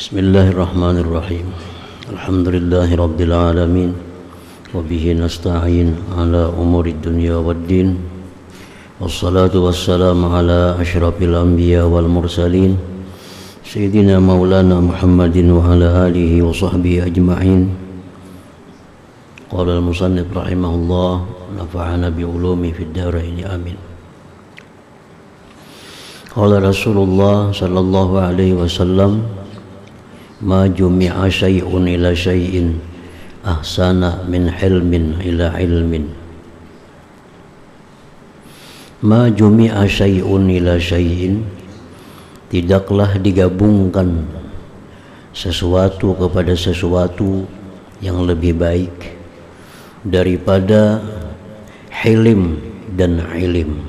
Bismillahirrahmanirrahim. Alhamdulillahirabbil alamin. Wa bihi nasta'in ala umurid dunya waddin. Wassalatu wassalamu ala asyrafil anbiya wal mursalin. Sayyidina Maulana Muhammadin wa ala alihi wa sahbihi ajma'in. Qala al-musannif rahimahullah, nafa'ana bi ulumi fid dharain amin. Qala Rasulullah sallallahu alaihi wasallam, ma jumi'a syai'un ila syai'in ahsana min hilmin ila ilmin. Ma jumi'a syai'un ila syai'in, tidaklah digabungkan sesuatu kepada sesuatu yang lebih baik daripada hilim dan ilim.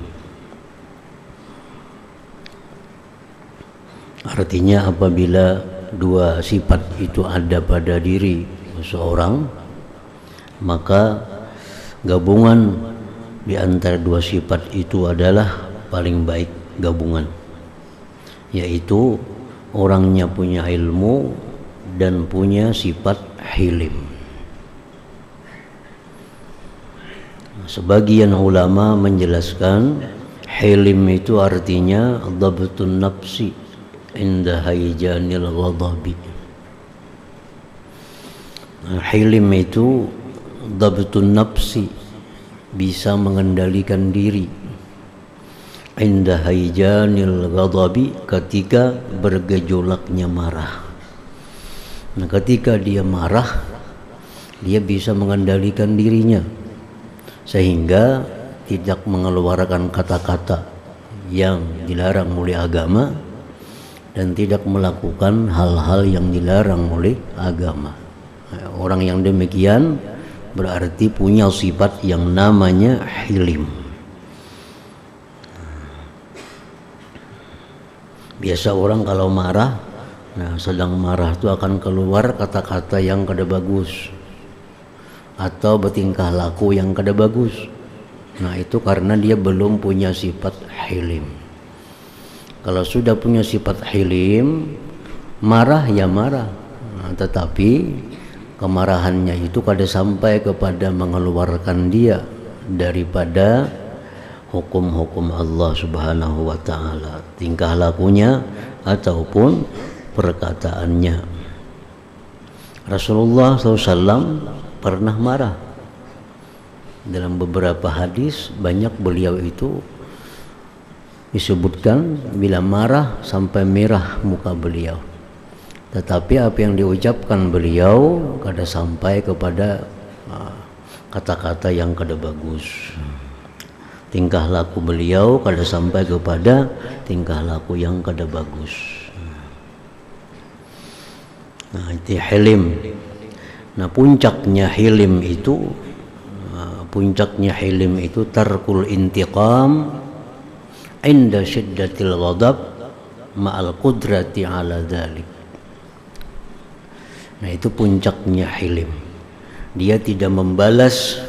Artinya apabila dua sifat itu ada pada diri seseorang, maka gabungan di antara dua sifat itu adalah paling baik gabungan, yaitu orangnya punya ilmu dan punya sifat hilim. Sebagian ulama menjelaskan hilim itu artinya dhabtun nafsi inda hayjanil ghadabi. Hilim itu dhabtun nafsi, bisa mengendalikan diri, inda hayjanil ghadabi, ketika bergejolaknya marah. Nah, ketika dia marah, dia bisa mengendalikan dirinya sehingga tidak mengeluarkan kata-kata yang dilarang oleh agama dan tidak melakukan hal-hal yang dilarang oleh agama. Orang yang demikian berarti punya sifat yang namanya hilim. Biasa orang kalau marah, sedang marah itu akan keluar kata-kata yang kada bagus atau bertingkah laku yang kada bagus. Itu karena dia belum punya sifat hilim. Kalau sudah punya sifat hilim, marah ya marah, tetapi kemarahannya itu kada sampai kepada mengeluarkan dia daripada hukum-hukum Allah Subhanahu wa ta'ala, tingkah lakunya ataupun perkataannya. Rasulullah SAW pernah marah. Dalam beberapa hadis banyak beliau itu disebutkan bila marah sampai merah muka beliau, tetapi apa yang diucapkan beliau kada sampai kepada kata-kata yang kada bagus. Tingkah laku beliau kada sampai kepada tingkah laku yang kada bagus. Itu hilim. Puncaknya hilim itu tarkul intiqam inda syiddatil ghadab ma'al qudrati ala dhalik. Itu puncaknya hilim. Dia tidak membalas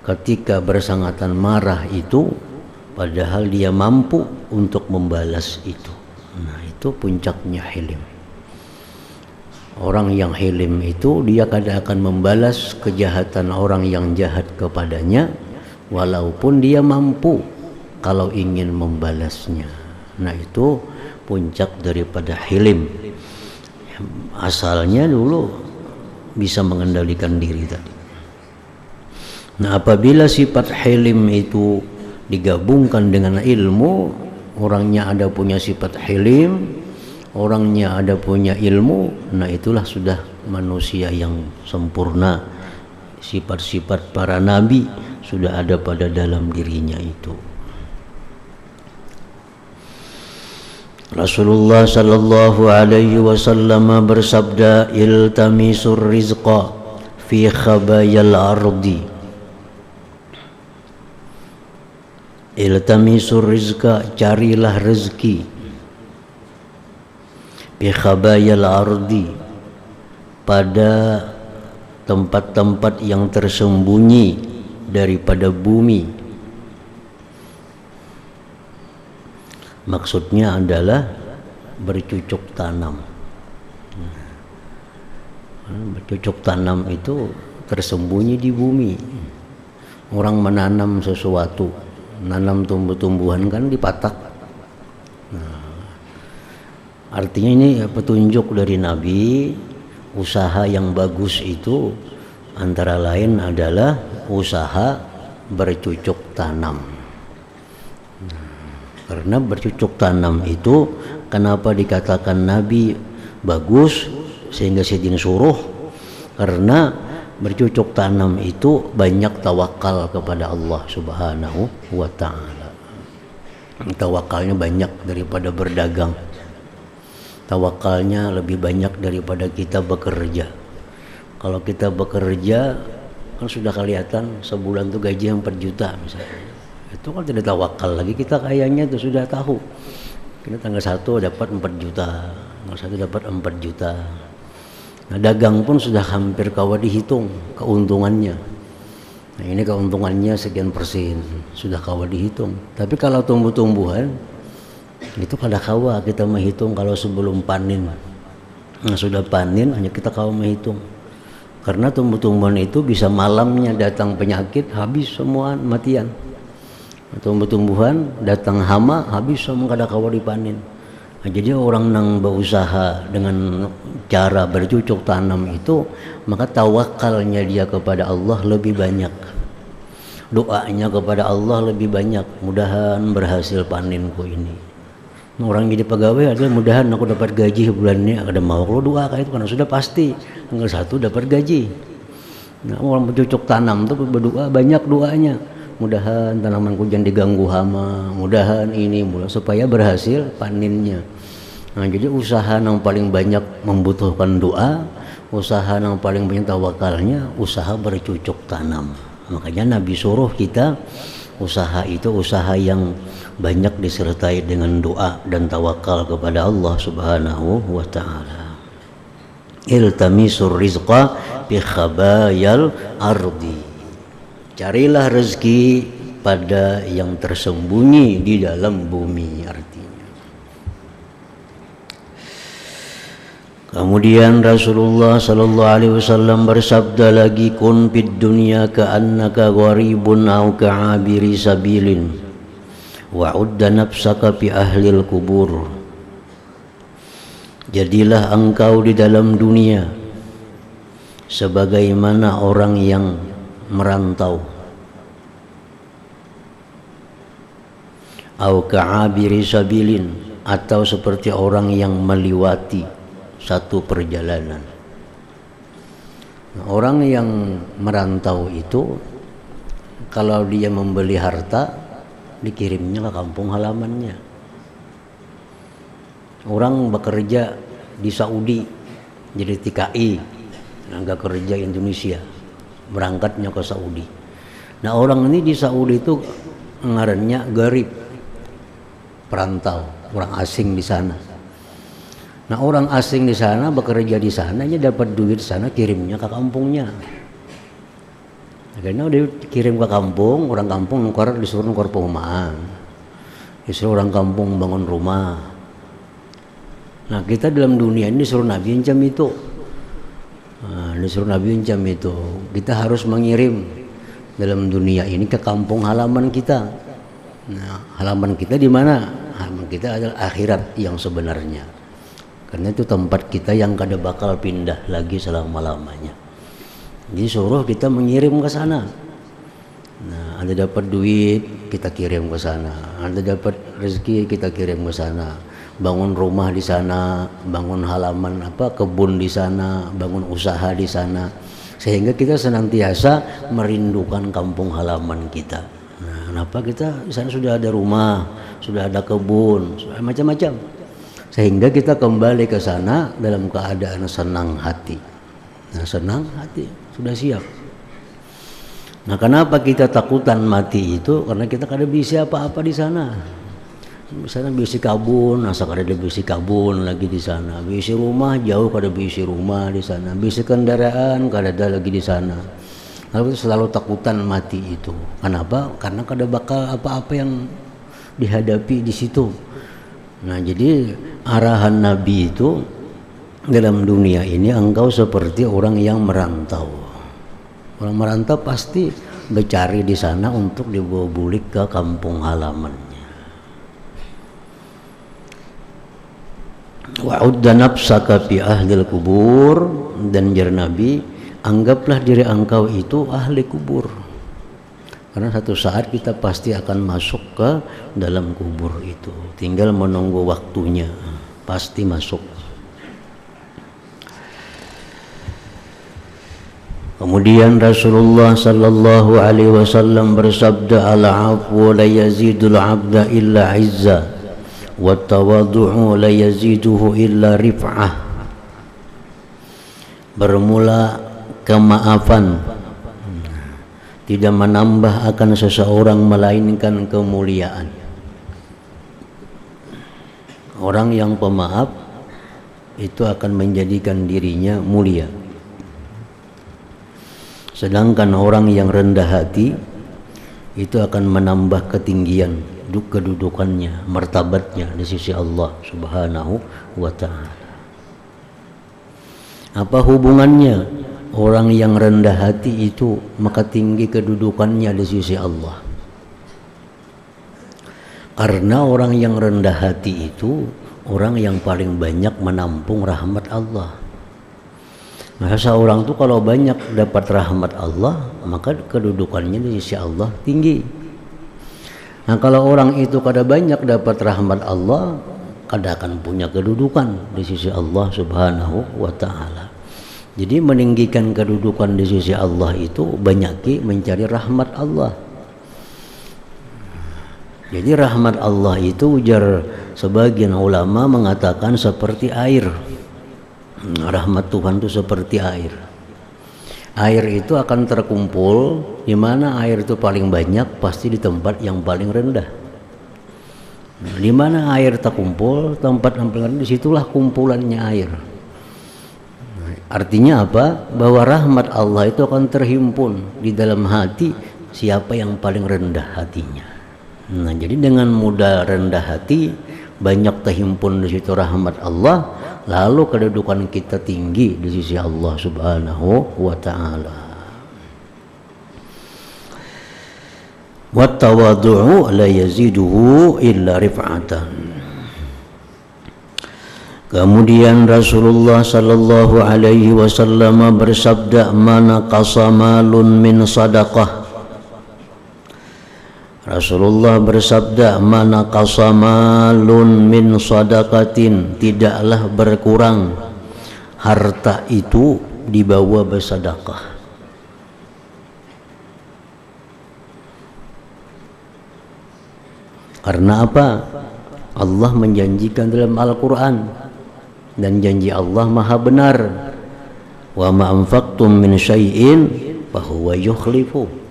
ketika bersangatan marah itu, padahal dia mampu untuk membalas itu. Itu puncaknya hilim. Orang yang hilim itu dia kada akan membalas kejahatan orang yang jahat kepadanya, walaupun dia mampu kalau ingin membalasnya. Itu puncak daripada hilim. Asalnya dulu bisa mengendalikan diri tadi. Apabila sifat hilim itu digabungkan dengan ilmu, orangnya ada punya sifat hilim, orangnya ada punya ilmu, itulah sudah manusia yang sempurna. Sifat-sifat para nabi sudah ada pada dalam dirinya itu. Rasulullah sallallahu alaihi wasallam bersabda, iltamisur rizqa fi khabayal ardi. Iltamisur rizqa, carilah rezeki, fi khabayal ardi, pada tempat-tempat yang tersembunyi daripada bumi. Maksudnya adalah bercucuk tanam. Bercucuk tanam itu tersembunyi di bumi. Orang menanam sesuatu, nanam tumbuh-tumbuhan kan dipatak. Artinya ini petunjuk dari Nabi, usaha yang bagus itu antara lain adalah usaha bercucuk tanam. Karena bercucuk tanam itu kenapa dikatakan Nabi bagus sehingga Sayyidina suruh? Karena bercucuk tanam itu banyak tawakal kepada Allah Subhanahu wa ta'ala. Tawakalnya banyak daripada berdagang. Tawakalnya lebih banyak daripada kita bekerja. Kalau kita bekerja kan sudah kelihatan sebulan tuh gaji yang 4 juta misalnya. Itu kan tidak tawakal lagi, kita kayaknya itu sudah tahu. Kita tanggal 1 dapat 4 juta, tanggal 1 dapat 4 juta. Nah, dagang pun sudah hampir kawa dihitung keuntungannya. Nah, ini keuntungannya sekian persen, sudah kawa dihitung. Tapi kalau tumbuh-tumbuhan itu kada kawa kita menghitung kalau sebelum panen. Nah, sudah panen hanya kita kawa menghitung. Karena tumbuh-tumbuhan itu bisa malamnya datang penyakit, habis semua matian. Tumbuh-tumbuhan datang hama, habis semua kada kawa dipanen. Nah, jadi orang yang berusaha dengan cara bercucuk tanam itu, maka tawakalnya dia kepada Allah lebih banyak, doanya kepada Allah lebih banyak. Mudahan berhasil panenku ini. Nah, orang jadi pegawai ada mudahan aku dapat gaji bulan ini. Ada mau kalau doa kayak itu karena sudah pasti tanggal 1 dapat gaji. Nah, orang bercucuk tanam itu berdoa banyak doanya. Mudahan tanamanku jangan diganggu hama, mudahan ini supaya berhasil panennya. Nah, jadi usaha yang paling banyak membutuhkan doa, usaha yang paling banyak tawakalnya, usaha bercucuk tanam. Makanya Nabi suruh kita usaha itu usaha yang banyak disertai dengan doa dan tawakal kepada Allah Subhanahu wa ta'ala. Iltamisur rizqa bi khabayal ardi. Carilah rezeki pada yang tersembunyi di dalam bumi, artinya. Kemudian Rasulullah sallallahu alaihi wasallam bersabda lagi, kun fid dunya ka'annaka gharibun aw ka'abiri sabilin wa udda nafsaka fi ahlil kubur. Jadilah engkau di dalam dunia sebagaimana orang yang merantau, au ka'abiri sabilin, atau seperti orang yang melewati satu perjalanan. Nah, orang yang merantau itu kalau dia membeli harta dikirimnya ke kampung halamannya. Orang bekerja di Saudi jadi TKI, tenaga kerja Indonesia, berangkatnya ke Saudi. Nah, orang ini di Saudi itu ngarannya garib, perantau, orang asing di sana. Nah, orang asing di sana bekerja di sana, dia dapat duit di sana, kirimnya ke kampungnya. Akhirnya dia kirim ke kampung, orang kampung disuruh nukar perumahan, disuruh orang kampung bangun rumah. Nah, kita dalam dunia ini disuruh Nabi incam itu. Disuruh Nabi incam itu. Kita harus mengirim dalam dunia ini ke kampung halaman kita. Nah, halaman kita di mana? Halaman kita adalah akhirat yang sebenarnya. Karena itu tempat kita yang kada bakal pindah lagi selama-lamanya. Jadi suruh kita mengirim ke sana. Nah, Anda dapat duit, kita kirim ke sana. Anda dapat rezeki, kita kirim ke sana. Bangun rumah di sana, bangun halaman kebun di sana, bangun usaha di sana, sehingga kita senantiasa merindukan kampung halaman kita. Nah, kenapa kita di sana sudah ada rumah, sudah ada kebun, sudah macam-macam, sehingga kita kembali ke sana dalam keadaan senang hati. Nah, senang hati, sudah siap. Nah, kenapa kita takutan mati itu? Karena kita kada bisa apa-apa di sana. Misalnya bisi kabun, asal kada ada bisi kabun lagi di sana. Bisi rumah jauh, kada bisi rumah di sana. Bisi kendaraan kada ada lagi di sana. Lalu selalu takutan mati itu. Kenapa? Karena kada bakal apa-apa yang dihadapi di situ. Nah, jadi arahan Nabi itu dalam dunia ini engkau seperti orang yang merantau. Orang merantau pasti bercari di sana untuk dibawa bulik ke kampung halamannya. Wa'udda nafsaka fi ahlil kubur, dan jar Nabi, anggaplah diri engkau itu ahli kubur. Karena satu saat kita pasti akan masuk ke dalam kubur itu. Tinggal menunggu waktunya, pasti masuk. Kemudian Rasulullah sallallahu alaihi wasallam bersabda, al-'afwu la yazidul 'abda illa 'izza wa tawaddu'u la yaziduhu illa rif'ah. Bermula kemaafan tidak menambah akan seseorang melainkan kemuliaan. Orang yang pemaaf itu akan menjadikan dirinya mulia. Sedangkan orang yang rendah hati itu akan menambah ketinggian kedudukannya, martabatnya di sisi Allah Subhanahu wa ta'ala. Apa hubungannya orang yang rendah hati itu maka tinggi kedudukannya di sisi Allah? Karena orang yang rendah hati itu orang yang paling banyak menampung rahmat Allah. Maka seorang itu kalau banyak dapat rahmat Allah, maka kedudukannya di sisi Allah tinggi. Nah, kalau orang itu kada banyak dapat rahmat Allah, kada akan punya kedudukan di sisi Allah Subhanahu wa ta'ala. Jadi meninggikan kedudukan di sisi Allah itu banyaki mencari rahmat Allah. Jadi rahmat Allah itu ujar sebagian ulama mengatakan seperti air. Rahmat Tuhan itu seperti air. Air itu akan terkumpul di mana air itu paling banyak, pasti di tempat yang paling rendah. Di mana air terkumpul, tempat yang paling rendah, disitulah kumpulannya air. Artinya apa? Bahwa rahmat Allah itu akan terhimpun di dalam hati siapa yang paling rendah hatinya. Nah, jadi dengan mudah rendah hati, banyak terhimpun di situ rahmat Allah, lalu kedudukan kita tinggi di sisi Allah Subhanahu wa ta'ala. Wa tawaddu'u la yaziduhu illa rif'atan. Kemudian Rasulullah sallallahu alaihi wasallam bersabda, mana qasamalun min sadaqah. Rasulullah bersabda, mana qasamalun min sadaqatin, tidaklah berkurang harta itu dibawa bersedekah. Karena apa? Allah menjanjikan dalam Al-Quran, dan janji Allah maha benar, wa ma anfaqtum min syai'in fahuwa yukhlifu.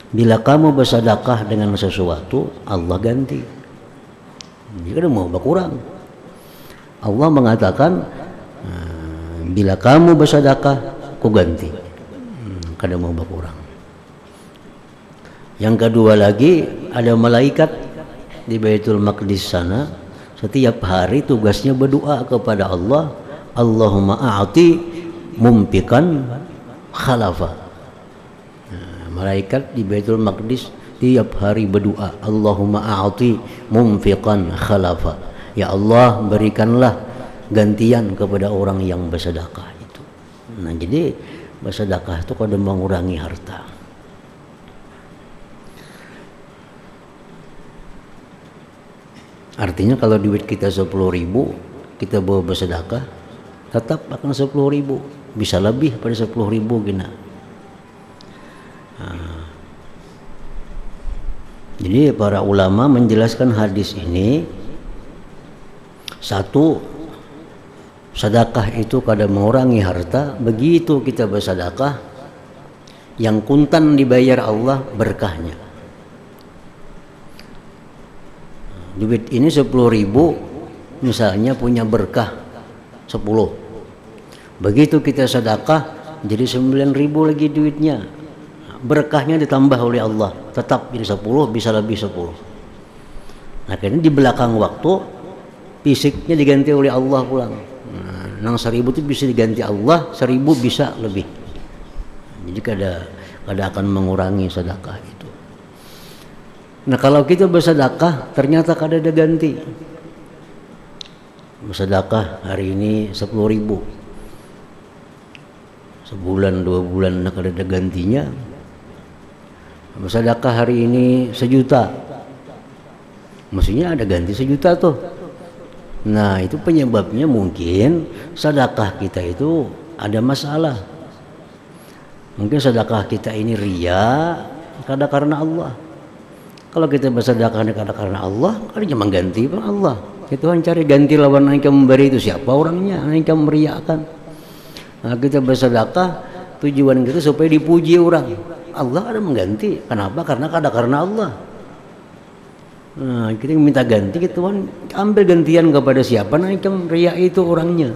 Bila kamu bersedekah dengan sesuatu, Allah ganti. Jika mau berkurang, Allah mengatakan, bila kamu bersedekah, ku ganti. Kada mau berkurang. Yang kedua lagi, ada malaikat di Baitul Maqdis sana, setiap hari tugasnya berdoa kepada Allah, Allahumma a'ti mumpikan khalafa. Malaikat di Baitul Maqdis tiap hari berdoa, Allahumma a'ti mumfiqan khalafa. Ya Allah, berikanlah gantian kepada orang yang bersedekah itu. Nah, jadi bersedekah itu kada mengurangi harta. Artinya kalau duit kita 10.000, kita bawa bersedekah, tetap akan 10.000, bisa lebih pada 10.000 gina. Jadi para ulama menjelaskan hadis ini, satu, sedekah itu kada mengurangi harta. Begitu kita bersedekah, yang kuntan dibayar Allah berkahnya. Duit ini 10.000, misalnya punya berkah 10. Begitu kita sedekah, jadi 9.000 lagi duitnya. Berkahnya ditambah oleh Allah, tetap jadi 10, bisa lebih 10. Nah, karena di belakang waktu fisiknya diganti oleh Allah pulang. Nang 1000 itu bisa diganti Allah, 1000 bisa lebih. Jadi kada akan mengurangi sedekah itu. Nah kalau kita bersedekah ternyata kada ada ganti. Bersedekah hari ini 10.000, sebulan 2 bulan kada ada gantinya. Bersedekah hari ini 1 juta, mestinya ada ganti 1 juta tuh. Nah itu penyebabnya mungkin sedekah kita itu ada masalah. Mungkin sedekah kita ini riya, kada karena Allah. Kalau kita bersedekah kada karena Allah, kada cuma ganti pun Allah. Itu kan cari ganti lawan yang memberi itu siapa orangnya, yang meriakan. Nah kita bersedekah tujuan kita supaya dipuji orang. Allah ada mengganti. Kenapa? Karena kada karena Allah. Nah, kita minta ganti, Tuhan ambil gantian kepada siapa? Nah, yang riya itu orangnya.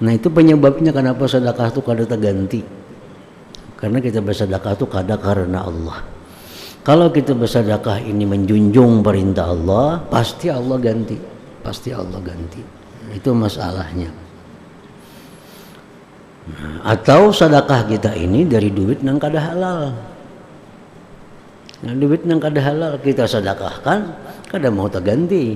Nah, itu penyebabnya kenapa sedekah itu kada terganti. Karena kita bersedekah itu kada karena Allah. Kalau kita bersedekah ini menjunjung perintah Allah, pasti Allah ganti. Pasti Allah ganti. Itu masalahnya. Nah, atau sedekah kita ini dari duit nang kada halal. Nah, duit nang kada halal kita sedekahkan, kada mau terganti.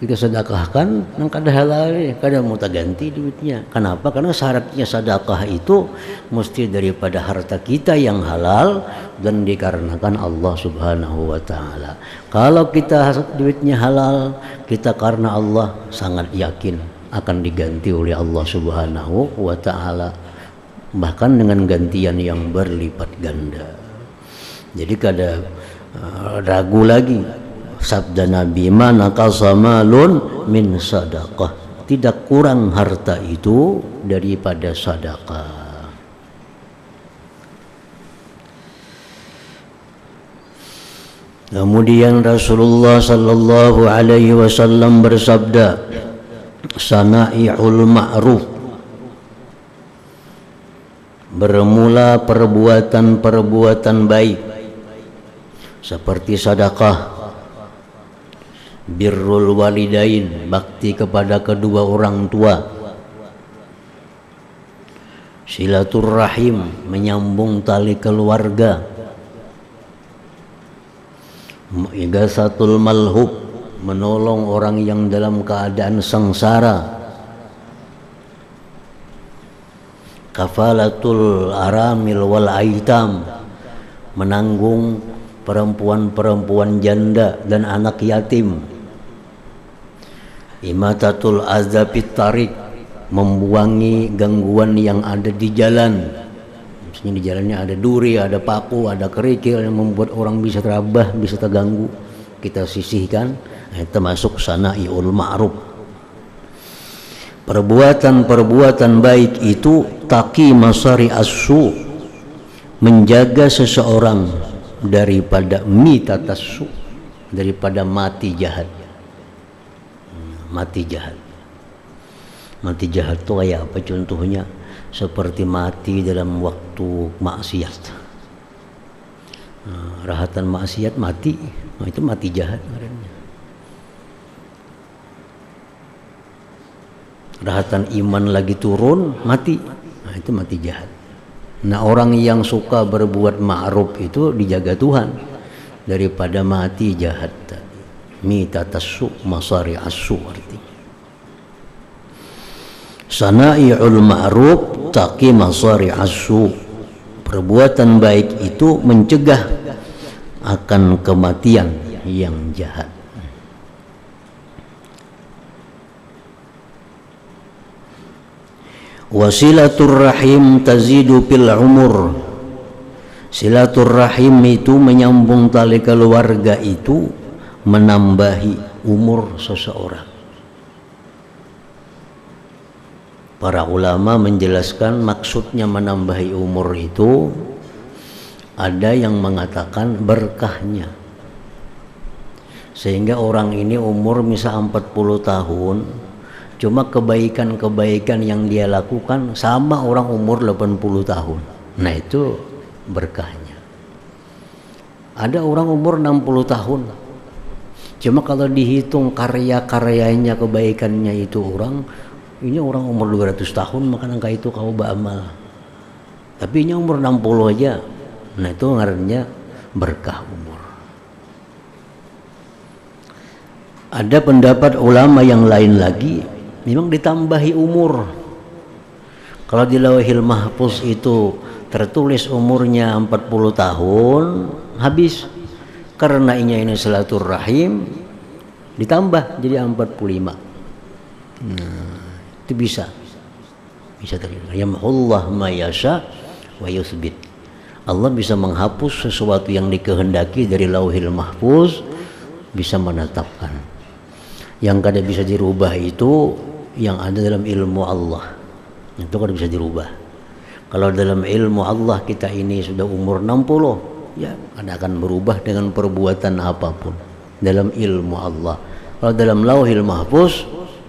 Kita sedekahkan nang kada halal, kada mau terganti duitnya. Kenapa? Karena syaratnya sedekah itu mesti daripada harta kita yang halal dan dikarenakan Allah Subhanahu wa taala. Kalau kita duitnya halal, kita karena Allah sangat yakin akan diganti oleh Allah Subhanahu wa taala. Bahkan dengan gantian yang berlipat ganda. Jadi kada ragu lagi sabda Nabi, manaqasa malun min sadaqah, tidak kurang harta itu daripada sedekah. Kemudian Rasulullah sallallahu alaihi wasallam bersabda, sana'iul ma'ruf, bermula perbuatan-perbuatan baik seperti sedekah, birrul walidain, bakti kepada kedua orang tua, silaturrahim, menyambung tali keluarga, igasatul malhub, menolong orang yang dalam keadaan sengsara, kafalatul aramil wal aitam, menanggung perempuan-perempuan janda dan anak yatim, imatatul azabit tarik, membuangi gangguan yang ada di jalan. Misalnya di jalannya ada duri, ada paku, ada kerikil yang membuat orang bisa terabah, bisa terganggu, kita sisihkan. Termasuk sana'iul ma'ruf. Perbuatan-perbuatan baik itu taqi masari as-su, menjaga seseorang daripada mitatassu, daripada mati jahat. Mati jahat. Mati jahat itu kayak apa contohnya? Seperti mati dalam waktu maksiat. Rahatan maksiat mati, nah, itu mati jahat namanya. Rahatan iman lagi turun, mati, nah itu mati jahat. Nah orang yang suka berbuat ma'ruf itu dijaga Tuhan daripada mati jahat tadi. Mitatassu masari assu artinya. Sana'iul ma'ruf taqi masari assu, perbuatan baik itu mencegah akan kematian yang jahat. Wasilaturrahim tazidu fil umur, silaturrahim itu menyambung tali keluarga itu menambahi umur seseorang. Para ulama menjelaskan maksudnya menambahi umur itu, ada yang mengatakan berkahnya, sehingga orang ini umur misal 40 tahun, cuma kebaikan-kebaikan yang dia lakukan sama orang umur 80 tahun. Nah itu berkahnya. Ada orang umur 60 tahun Cuma kalau dihitung karya-karyanya, kebaikannya itu ini orang umur 200 tahun makan angka itu kau beramal. Tapi ini umur 60 aja. Nah itu ngarannya berkah umur. Ada pendapat ulama yang lain lagi, memang ditambahi umur. Kalau di Lauhil Mahfuz itu tertulis umurnya 40 tahun, habis. Karena ini silaturahim, ditambah jadi 45. Itu bisa terjadi. Yamhullah ma yasha wa yusbit. Allah bisa menghapus sesuatu yang dikehendaki dari Lauhil Mahfuz, bisa menetapkan. Yang kada bisa dirubah itu yang ada dalam ilmu Allah. Itu kada bisa dirubah. Kalau dalam ilmu Allah kita ini sudah umur 60, ya kada akan berubah dengan perbuatan apapun dalam ilmu Allah. Kalau dalam Lauhil Mahfuz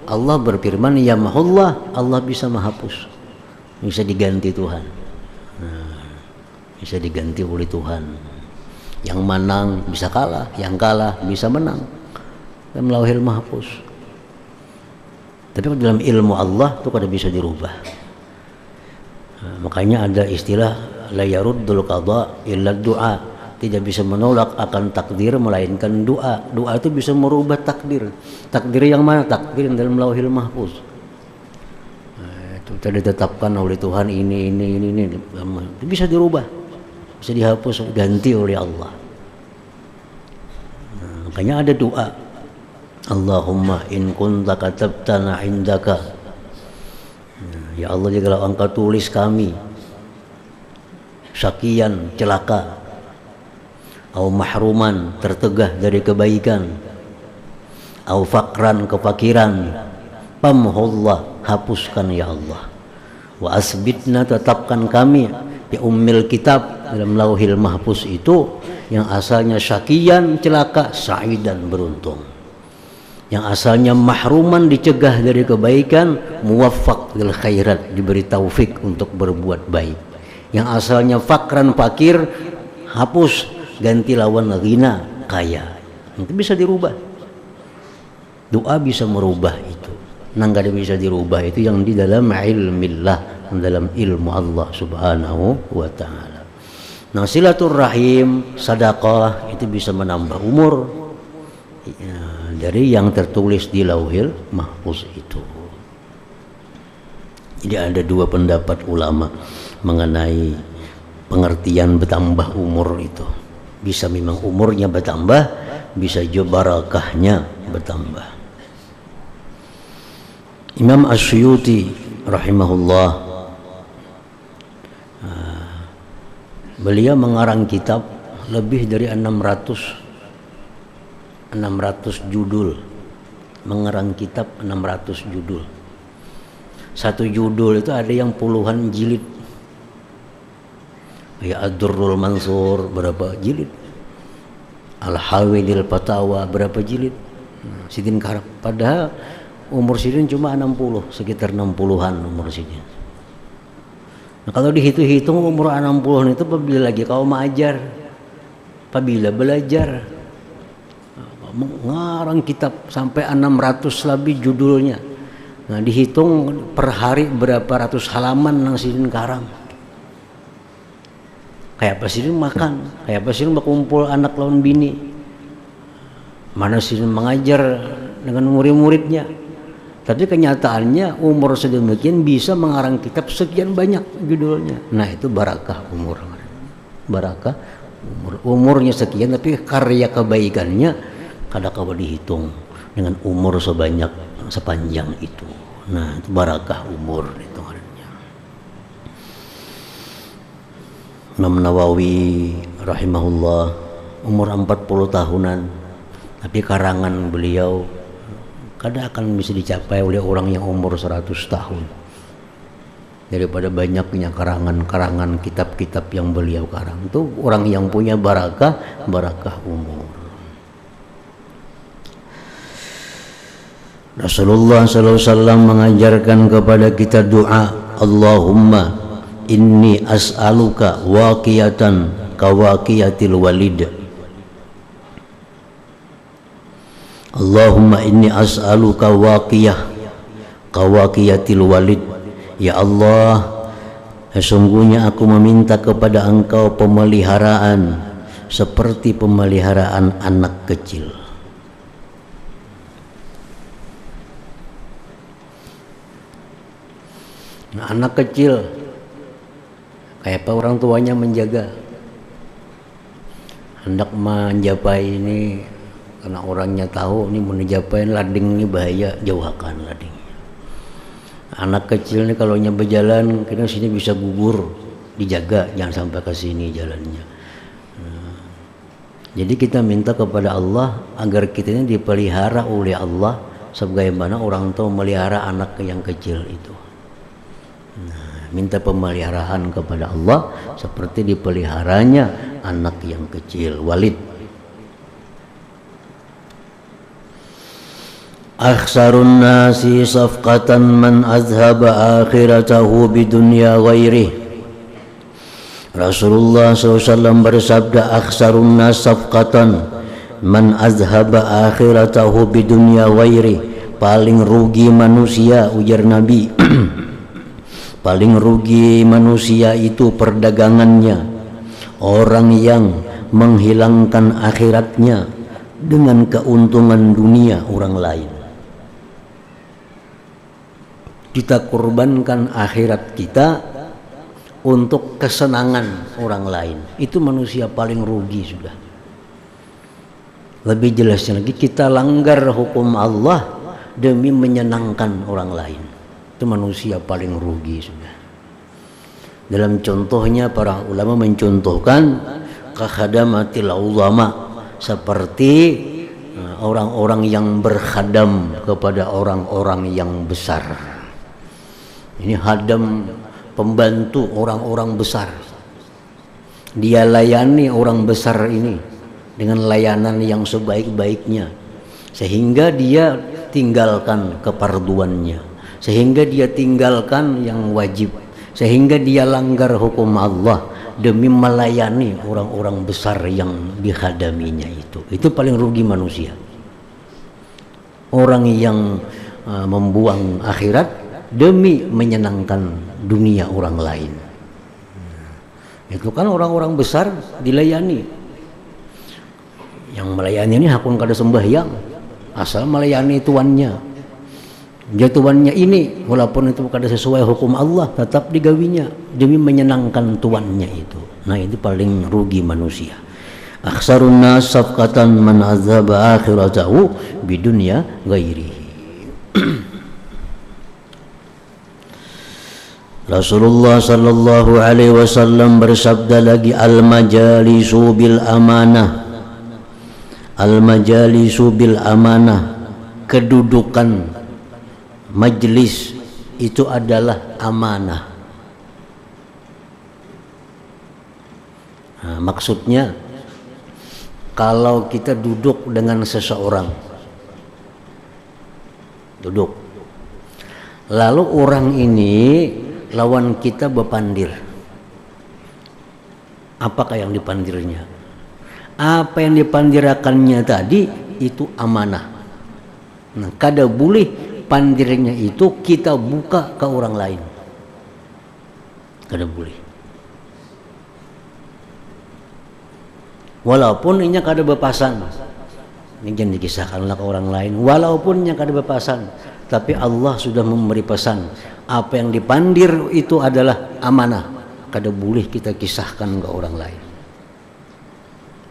Allah berfirman yamhullah, Allah bisa menghapus, bisa diganti Tuhan. Bisa diganti oleh Tuhan. Yang menang bisa kalah, yang kalah bisa menang dalam Lauhil Mahfuz. Tapi dalam ilmu Allah itu kada bisa dirubah. Makanya ada istilah la yaruddul qada illa du'a, tidak bisa menolak akan takdir melainkan doa. Doa itu bisa merubah takdir. Takdir yang mana? Takdir dalam Lauhil Mahfuz. Itu sudah ditetapkan oleh Tuhan ini itu bisa dirubah, bisa dihapus, ganti oleh Allah. Makanya ada doa, Allahumma in kunta katabtana indaka, ya Allah jikalau engkau tulis kami syakian, celaka, au mahruman, tertegah dari kebaikan, au fakran, kefakiran, pamhullah, hapuskan ya Allah. Wa asbitna, tetapkan kami di ummil kitab, dalam Lauhil Mahfuz itu yang asalnya syakian, celaka, sa'idan, beruntung. Yang asalnya mahruman, dicegah dari kebaikan, muwaffaq lil khairat, diberi taufik untuk berbuat baik. Yang asalnya fakran, fakir, hapus, ganti lawan ghina, kaya. Itu bisa dirubah. Doa bisa merubah itu. Nang kada bisa dirubah itu yang di dalam ilmillah, dalam ilmu Allah Subhanahu wa ta'ala. Nah, silaturahim, sedekah itu bisa menambah umur ya, dari yang tertulis di Lauhil Mahfuz itu. Jadi ada dua pendapat ulama mengenai pengertian bertambah umur itu. Bisa memang umurnya bertambah, bisa juga barakahnya bertambah. Imam Asyuyuti rahimahullah, beliau mengarang kitab lebih dari 600 judul, mengarang kitab 600 judul. Satu judul itu ada yang puluhan jilid. Ya Ad-Durrul Mansur berapa jilid, Al-Hawilil Fatawa berapa jilid, Sidin Karam. Padahal umur Sidin cuma 60, sekitar 60-an umur Sidin. Nah, kalau dihitung-hitung umur 60 itu apabila lagi kau mengajar, apabila belajar, mengarang kitab sampai 600 lebih judulnya. Nah, dihitung per hari berapa ratus halaman nang Sidin Karam. Kayak apa Sidin makan, kayak apa Sidin berkumpul anak lawan bini, mana Sidin mengajar dengan murid-muridnya. Tapi kenyataannya umur sedemikian bisa mengarang kitab sekian banyak judulnya. Nah, itu barakah umur. Barakah umurnya sekian, tapi karya kebaikannya kada kawa dihitung dengan umur sepanjang itu. Nah, itu barakah umur itu. Imam Nawawi rahimahullah umur 40 tahunan, tapi karangan beliau kada akan bisa dicapai oleh orang yang umur 100 tahun. Daripada banyaknya karangan-karangan kitab-kitab yang beliau karang, itu orang yang punya barakah umur. Rasulullah SAW mengajarkan kepada kita doa, Allahumma inni as'aluka waqiyatan kawaqiyatil walid Allahumma inni as'aluka kawaqiyatil walid. Ya Allah, sesungguhnya aku meminta kepada Engkau pemeliharaan seperti pemeliharaan anak kecil. Nah, anak kecil kayak apa orang tuanya menjaga, hendak menjapai ini karena orangnya tahu ini menjapain lading ini bahaya, jauhkan lading. Anak kecil ini kalau berjalan kira sini bisa gugur, dijaga jangan sampai ke sini jalannya. Jadi kita minta kepada Allah agar kita ini dipelihara oleh Allah sebagaimana orang tua melihara anak yang kecil itu. Minta pemeliharaan kepada Allah seperti dipeliharanya anak yang kecil, walid. Akhsarun nasi safqatan man azhaba akhiratahu bidunya ghairih. Rasulullah SAW bersabda, akhsarun nas safqatan man azhaba akhiratahu bidunya ghairih. Paling rugi manusia, ujar Nabi. Paling rugi manusia itu perdagangannya, orang yang menghilangkan akhiratnya dengan keuntungan dunia orang lain. Kita korbankan akhirat kita untuk kesenangan orang lain, itu manusia paling rugi sudah. Lebih jelasnya lagi, kita langgar hukum Allah demi menyenangkan orang lain, itu manusia paling rugi sudah. Dalam contohnya para ulama mencontohkan kakhadamatil ulama, seperti orang-orang yang berkhadam kepada orang-orang yang besar. Ini khadam, pembantu orang-orang besar. Dia layani orang besar ini dengan layanan yang sebaik-baiknya, sehingga dia tinggalkan keparduannya, sehingga dia tinggalkan yang wajib, sehingga dia langgar hukum Allah demi melayani orang-orang besar yang dikhadaminya itu paling rugi manusia. Orang yang membuang akhirat demi menyenangkan dunia orang lain, itu kan orang-orang besar dilayani. Yang melayani ini hakun kada sembahyang, asal melayani tuannya. Dia tuannya ini walaupun itu kada sesuai hukum Allah tetap digawinya demi menyenangkan tuannya itu. Nah, itu paling rugi manusia. Akhsarun nas safqatan man azhaba akhiratahu bidunya ghairihi. Rasulullah sallallahu alaihi wasallam bersabda lagi, al-majalisu bil amanah. Al-majalisu bil amanah, kedudukan majlis itu adalah amanah. Nah, maksudnya kalau kita duduk dengan seseorang, duduk, lalu orang ini lawan kita berpandir, apakah yang dipandirnya? Apa yang dipandirakannya tadi itu amanah. Nah, kada boleh pandirnya itu kita buka ke orang lain, kada boleh. Walaupun inya kada berpasan, ini jangan dikisahkanlah ke orang lain. Walaupun inya kada berpasan, tapi Allah sudah memberi pesan, apa yang dipandir itu adalah amanah, kada boleh kita kisahkan ke orang lain.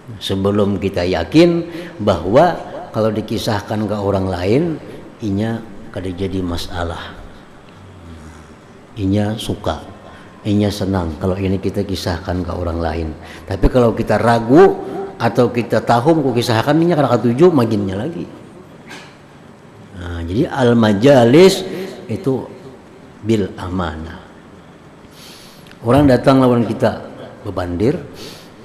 Sebelum kita yakin bahwa kalau dikisahkan ke orang lain, inya kada jadi masalah, inya suka, inya senang kalau ini kita kisahkan ke orang lain. Tapi kalau kita ragu atau kita tahu mau kisahkan, inya kada ketuju maginnya lagi. Nah, jadi al-majalis itu bil amanah. Orang datang lawan kita bebandir,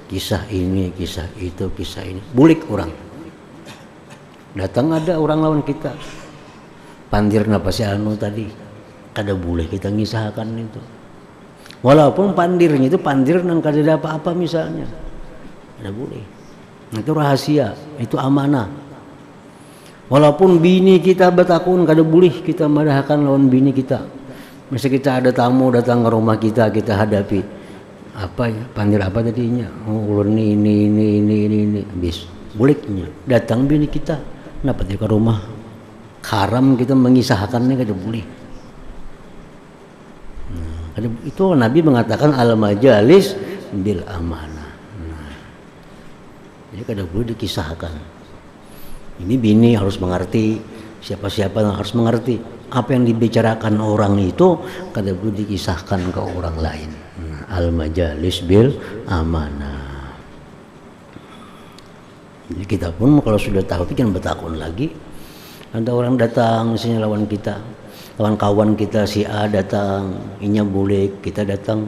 kisah ini, kisah itu, kisah ini, bulik orang. Datang ada orang lawan kita, pandir napa si anu tadi, kada boleh kita ngisahkan itu. Walaupun pandirnya itu pandir nang kada ada apa-apa misalnya, kada boleh. Itu rahasia, itu amanah. Walaupun bini kita betakun kada boleh kita marahkan lawan bini kita. Masa kita ada tamu datang ke rumah kita hadapi apa ya, panggil apa tadinya, ulun ini habis bolehnya datang bini kita kenapa dia ke rumah, haram kita mengisahkannya, kada boleh. Itu Nabi mengatakan al majalis bil amanah. Jadi kada boleh dikisahkan. Ini bini harus mengerti, siapa-siapa harus mengerti apa yang dibicarakan orang itu kada boleh dikisahkan ke orang lain. Al majalis bil amanah. Jadi kita pun kalau sudah tahu jangan bertakun lagi. Ada orang datang misalnya lawan kita, lawan kawan kita si A datang, inya boleh kita datang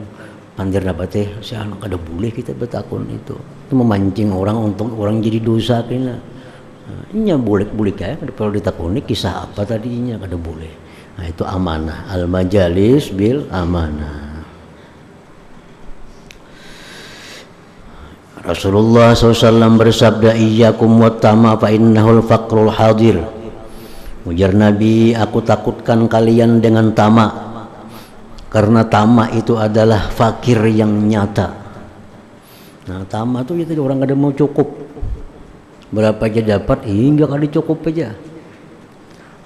pandir dapat teh si anak kada boleh kita bertakun itu memancing orang untuk orang jadi dosa kena. Inya boleh kaya kada perlu ditakuni kisah apa tadinya kada boleh. Nah itu amanah, al majalis bil amanah. Rasulullah SAW bersabda, iyyakum wattama fa innahul faqrul hadir. Ujar Nabi, aku takutkan kalian dengan tamak, karena tamak itu adalah fakir yang nyata. Nah tamak itu ya orang kada mau cukup, berapa aja dapat hingga kada cukup aja.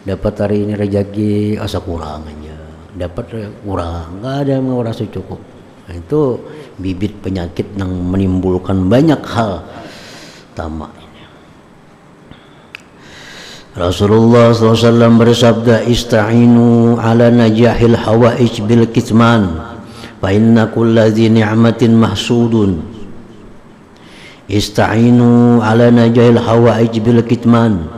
Dapat hari ini rezeki asa kurang aja, dapat kurang, nggak ada yang merasa cukup. Nah, itu bibit penyakit yang menimbulkan banyak hal tamak ini. Rasulullah SAW bersabda, ista'inu ala najahil hawaij bil kitman fa inna kulla dhi ni'matin mahsudun. Ista'inu ala najahil hawaij bil kitman.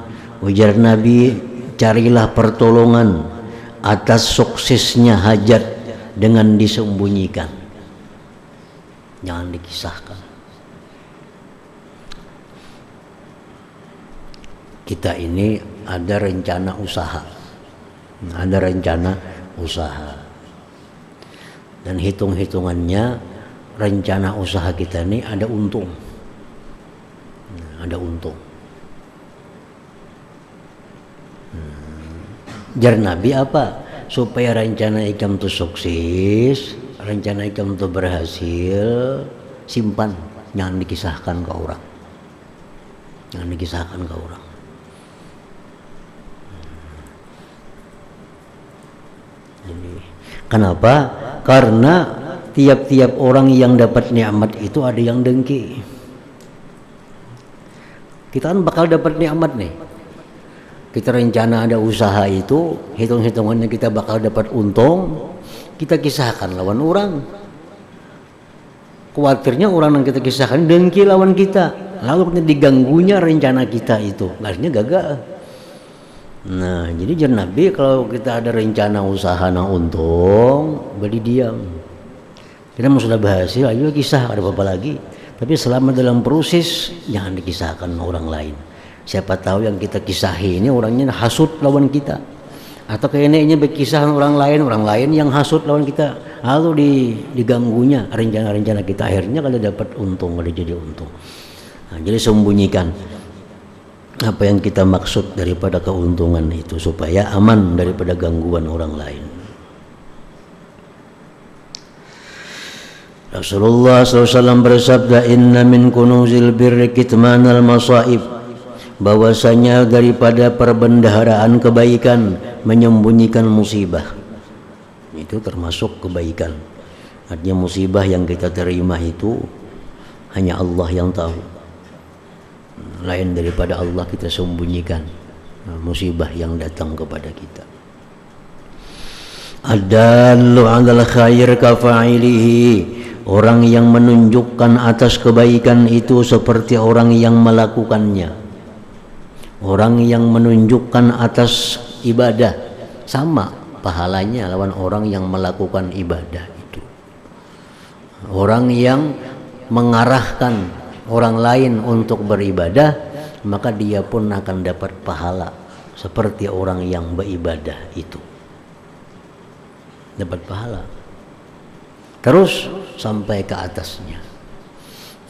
Ujar Nabi, carilah pertolongan atas suksesnya hajat dengan disembunyikan, jangan dikisahkan. Kita ini ada rencana usaha, dan hitung-hitungannya rencana usaha kita ini ada untung, Jar Nabi apa? Supaya rencana ikam itu sukses, rencana ikam itu berhasil, simpan, jangan dikisahkan ke orang. Kenapa? Karena tiap-tiap orang yang dapat nikmat itu ada yang dengki. Kita kan bakal dapat nikmat nih. Kita rencana ada usaha itu, hitung-hitungannya kita bakal dapat untung, kita kisahkan lawan orang. Khawatirnya orang yang kita kisahkan dengki lawan kita, lalu diganggunya rencana kita itu, akhirnya gagal. Nah, jadi jar Nabi kalau kita ada rencana usaha yang untung, beri diam. Kita mau sudah berhasil, ayo kisah, ada apa lagi. Tapi selama dalam proses jangan dikisahkan orang lain. Siapa tahu yang kita kisahi ini orangnya hasut lawan kita, atau kayaknya berkisah orang lain yang hasut lawan kita, lalu diganggunya rencana-rencana kita, akhirnya kalau dapat untung, kalau jadi untung. Nah, jadi sembunyikan apa yang kita maksud daripada keuntungan itu supaya aman daripada gangguan orang lain. Rasulullah SAW bersabda, inna min kunuzil birri kitmanal masaib. Bahwasanya daripada perbendaharaan kebaikan menyembunyikan musibah. Itu termasuk kebaikan. Artinya musibah yang kita terima itu hanya Allah yang tahu. Lain daripada Allah kita sembunyikan musibah yang datang kepada kita. Adallu 'alal khair kafa'ilihi. Orang yang menunjukkan atas kebaikan itu seperti orang yang melakukannya. Orang yang menunjukkan atas ibadah sama pahalanya lawan orang yang melakukan ibadah itu. Orang yang mengarahkan orang lain untuk beribadah, maka dia pun akan dapat pahala seperti orang yang beribadah itu. Dapat pahala. Terus sampai ke atasnya.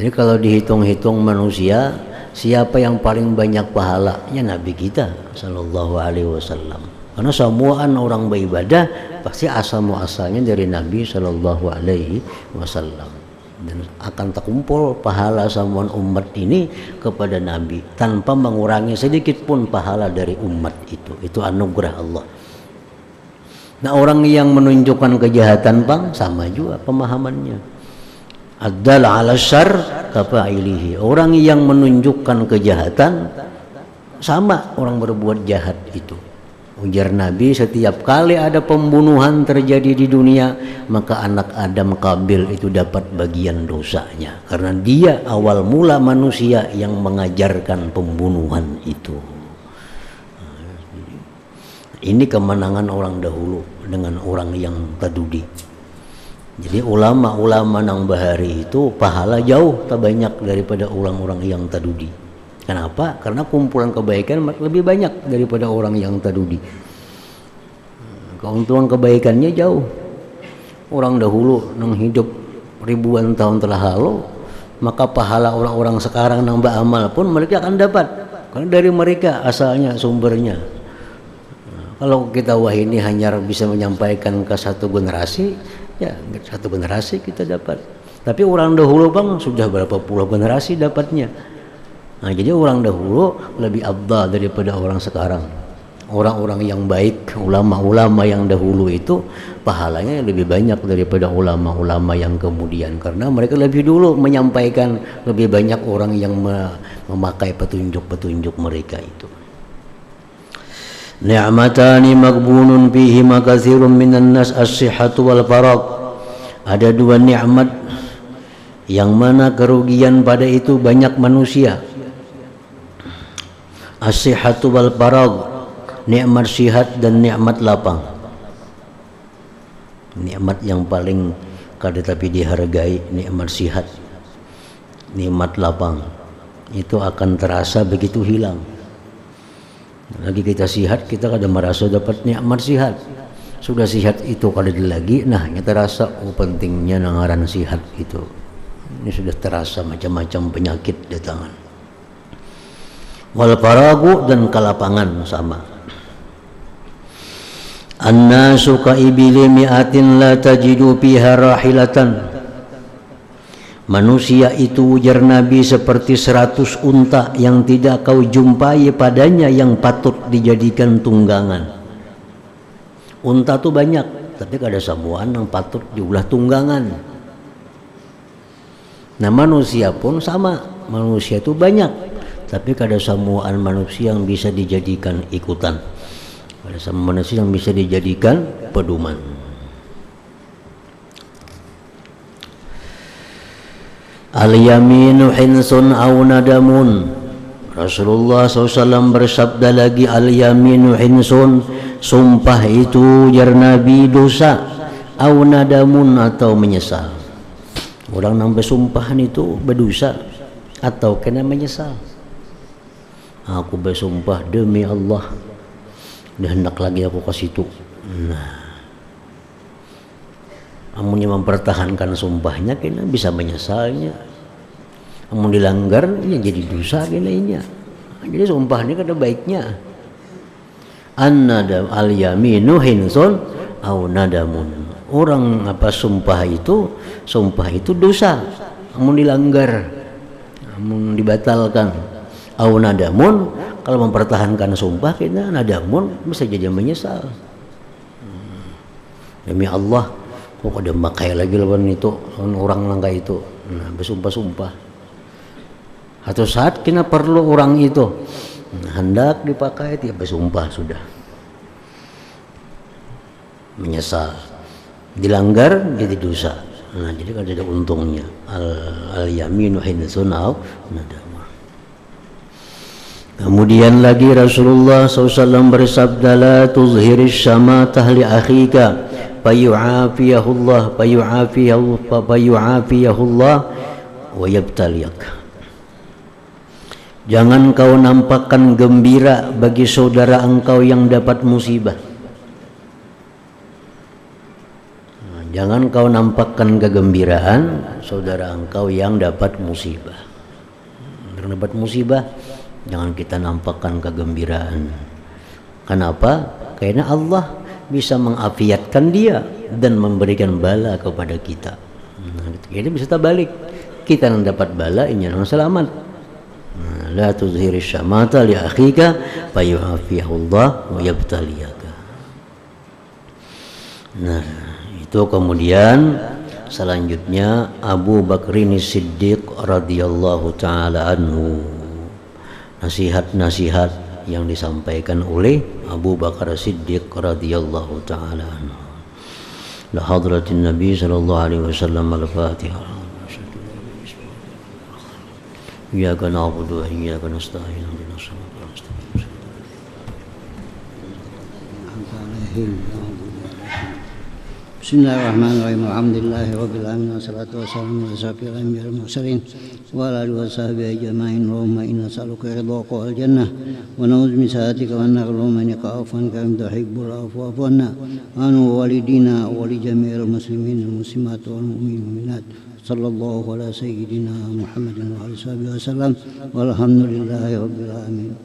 Jadi kalau dihitung-hitung manusia siapa yang paling banyak pahalanya? Nabi kita sallallahu alaihi wasallam. Karena semuaan orang beribadah pasti asal muasalnya dari Nabi sallallahu alaihi wasallam. Dan akan terkumpul pahala semua umat ini kepada Nabi tanpa mengurangi sedikit pun pahala dari umat itu. Itu anugerah Allah. Nah, orang yang menunjukkan kejahatan bang sama juga pemahamannya. Adzal 'ala syarr kafa'ilihi. Orang yang menunjukkan kejahatan sama orang berbuat jahat itu. Ujar Nabi, setiap kali ada pembunuhan terjadi di dunia, maka anak Adam Qabil itu dapat bagian dosanya, karena dia awal mula manusia yang mengajarkan pembunuhan itu. Ini kemenangan orang dahulu dengan orang yang tadudi. Jadi ulama-ulama nang bahari itu pahala jauh tak banyak daripada orang-orang yang tadudi. Kenapa? Karena kumpulan kebaikan lebih banyak daripada orang yang tadudi. Keuntungan kebaikannya jauh. Orang dahulu nang hidup ribuan tahun telah lalu, maka pahala orang-orang sekarang nambah amal pun mereka akan dapat. Karena dari mereka asalnya sumbernya. Kalau kita ini hanya bisa menyampaikan ke satu generasi, ya satu generasi kita dapat. Tapi orang dahulu bang sudah berapa puluh generasi dapatnya. Nah, jadi orang dahulu lebih afdal daripada orang sekarang. Orang-orang yang baik, ulama-ulama yang dahulu itu pahalanya lebih banyak daripada ulama-ulama yang kemudian, karena mereka lebih dulu menyampaikan, lebih banyak orang yang memakai petunjuk-petunjuk mereka itu. Ni'matani maghbunun fihi makatsirun minan nas as-sihhatu wal faragh. Ada dua nikmat yang mana kerugian pada itu banyak manusia. As-sihhatu wal faragh, nikmat sihat dan nikmat lapang. Nikmat yang paling kada tapi dihargai nikmat sihat, nikmat lapang. Itu akan terasa begitu hilang. Lagi kita sihat, kita kada merasa dapat nikmat sihat. Sudah sihat itu kada lagi, nah kita rasa pentingnya nangaran sihat itu. Ini sudah terasa macam-macam penyakit datangan. Wal faragu, dan kelapangan sama. An-nasu ka'ibili mi'atin la tajidu fiha rahilatan. Manusia itu, ujar Nabi, seperti 100 unta yang tidak kau jumpai padanya yang patut dijadikan tunggangan. Unta tu banyak, tapi kada samuan yang patut jumlah tunggangan. Nah, manusia pun sama. Manusia itu banyak, tapi kada samuan manusia yang bisa dijadikan ikutan. Kada sama manusia yang bisa dijadikan pedoman. Al-yaminu hinsun aw nadamun. Rasulullah SAW bersabda lagi, al-yaminu hinsun, sumpah itu, jar Nabi, dosa, aw nadamun, atau menyesal. Orang yang bersumpahan itu berdosa atau kena menyesal. Aku bersumpah demi Allah, dah hendak lagi aku kasih itu. Nah, amunnya mempertahankan sumpahnya, kena bisa menyesalnya. Amun dilanggar, ya jadi dosa kenanya. Jadi sumpah ini kada baiknya. An-nadam al-yaminu hinsun au nadamun. Orang apa sumpah itu dosa. Amun dilanggar, amun dibatalkan. Au nadamun, kalau mempertahankan sumpah, kena nadamun bisa jadi menyesal. Demi Allah, kok ada makai lagi lawan itu, lawan orang langka itu. Nah, bersumpah-sumpah. Atau saat kena perlu orang itu, hendak dipakai, dia bersumpah sudah. Menyesal. Dilanggar jadi dosa. Nah, jadi kan ada untungnya. Al-yaminu hinsun aw nadam. Kemudian lagi Rasulullah SAW bersabda, la tuzhiris syamatah li akhika fayu'afiyahullah wa yabtaliyak. Jangan kau nampakkan gembira bagi saudara engkau yang dapat musibah. Jangan kau nampakkan kegembiraan saudara engkau yang dapat musibah. Sedang dapat musibah, jangan kita nampakkan kegembiraan. Kenapa? Karena Allah bisa mengafiatkan dia dan memberikan bala kepada kita. Jadi bisa terbalik. Kita yang dapat bala, ini yang selamat. La tuzhiri syamata li akhika fayu'afiyahullah wa yabtaliyaka. Nah, itu kemudian selanjutnya Abu Bakrin Siddiq radhiyallahu taala anhu. Nasihat-nasihat yang disampaikan oleh Abu Bakar Siddiq radhiyallahu taala anhu. La hadratin Nabi sallallahu alaihi wasallam al-Fatihah. Iyyaka na'budu wa iyyaka nasta'in. Bismillahirrahmanirrahim. Alhamdulillahirabbil alamin wassalatu wassalamu ala asyrafil anbiya'i wal mursalin wa ala alihi washabihi ajma'in. Allahumma inna nas'aluka ridhaka wal jannah wa na'udzu min sakhatika wan nar. Allahumma innaka 'afuwun karimun tuhibbul 'afwa fa'fu 'anna wa 'an walidina wa li jami'il muslimin wal muslimat wal mu'minin wal mu'minat. Sallallahu ala sayyidina Muhammadin wa alihi wasallam. Walhamdulillahi rabbil alamin.